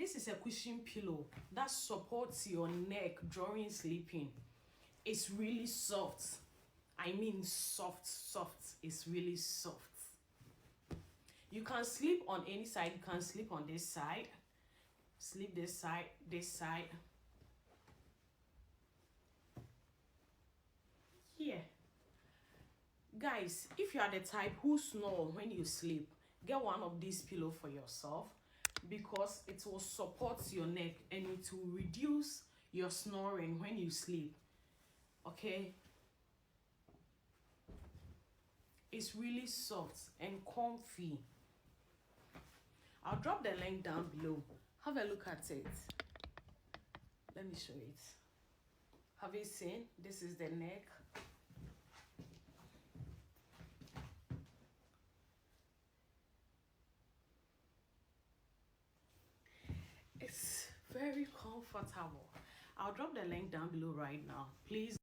this is a cushion pillow that supports your neck during sleeping. It's really soft. I mean soft. It's really soft. You can sleep on any side. You can sleep on this side. Sleep this side, this side. Here. Guys, if you are the type who snore when you sleep, get one of these pillows for yourself, because it will support your neck and it will reduce your snoring when you sleep. Okay? It's really soft and comfy. I'll drop the link down below. Have a look at it. Let me show it. Have you seen? This is the neck. It's very comfortable. I'll drop the link down below right now. Please